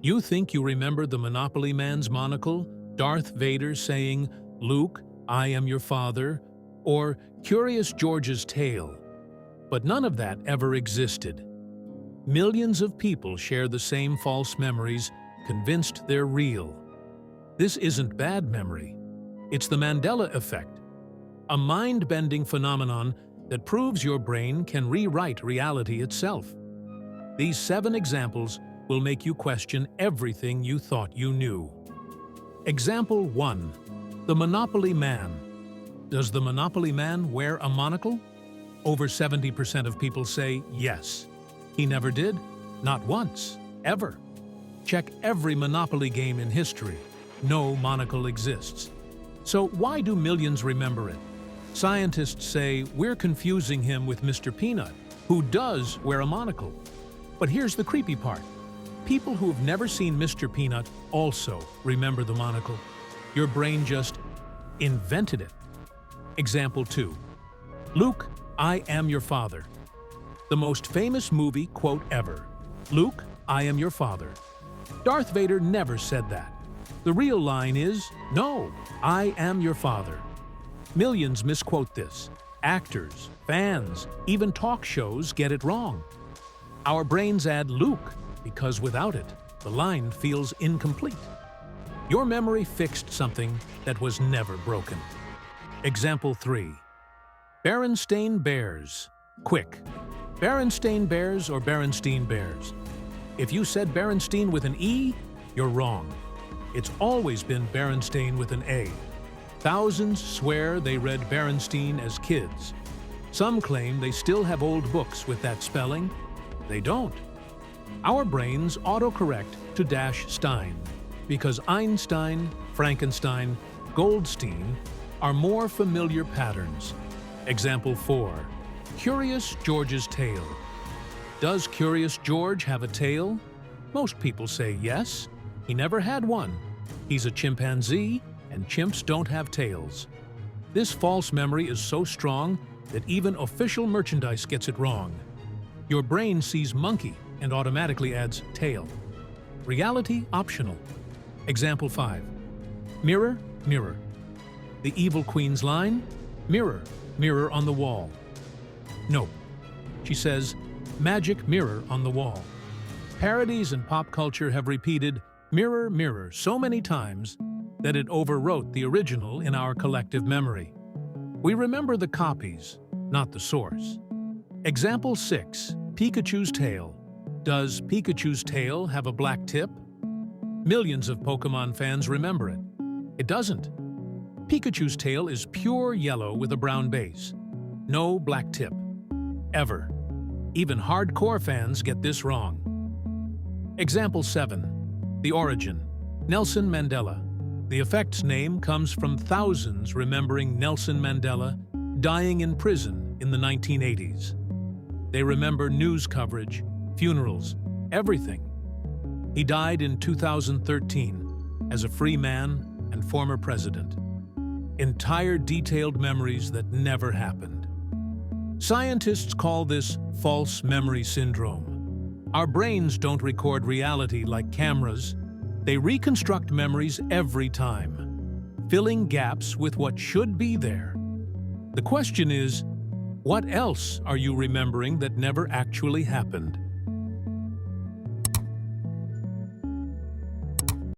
You think you remember the Monopoly Man's monocle, Darth Vader saying, "Luke, I am your father," or Curious George's tale. But none of that ever existed. Millions of people share the same false memories, convinced they're real. This isn't bad memory. It's the Mandela Effect, a mind-bending phenomenon that proves your brain can rewrite reality itself. These 7 examples will make you question everything you thought you knew. Example 1. The Monopoly Man. Does the Monopoly Man wear a monocle? Over 70% of people say yes. He never did? Not once. Ever. Check every Monopoly game in history. No monocle exists. So why do millions remember it? Scientists say we're confusing him with Mr. Peanut, who does wear a monocle. But here's the creepy part. People who have never seen Mr. Peanut also remember the monocle. Your brain just invented it. Example 2. Luke, I am your father. The most famous movie quote ever. Luke, I am your father. Darth Vader never said that. The real line is, no, I am your father. Millions misquote this. Actors, fans, even talk shows get it wrong. Our brains add Luke because without it, the line feels incomplete. Your memory fixed something that was never broken. Example 3. Berenstain Bears. Quick. Berenstain Bears or Berenstein Bears? If you said Berenstein with an E, you're wrong. It's always been Berenstain with an A. Thousands swear they read Berenstein as kids. Some claim they still have old books with that spelling. They don't. Our brains autocorrect to -stein because Einstein, Frankenstein, Goldstein are more familiar patterns. Example 4. Curious George's tale. Does Curious George have a tail? Most people say yes. He never had one. He's a chimpanzee, and chimps don't have tails. This false memory is so strong that even official merchandise gets it wrong. Your brain sees monkey and automatically adds tail. Reality optional. Example 5. Mirror, mirror. The evil queen's line? Mirror, mirror on the wall. Nope. She says, magic mirror on the wall. Parodies in pop culture have repeated mirror, mirror so many times that it overwrote the original in our collective memory. We remember the copies, not the source. Example 6. Pikachu's tail. Does Pikachu's tail have a black tip? Millions of Pokemon fans remember it. It doesn't. Pikachu's tail is pure yellow with a brown base. No black tip. Ever. Even hardcore fans get this wrong. Example 7. The origin. Nelson Mandela. The effect's name comes from thousands remembering Nelson Mandela dying in prison in the 1980s. They remember news coverage, funerals, everything. He died in 2013 as a free man and former president. Entire detailed memories that never happened. Scientists call this false memory syndrome. Our brains don't record reality like cameras. They reconstruct memories every time, filling gaps with what should be there. The question is, what else are you remembering that never actually happened?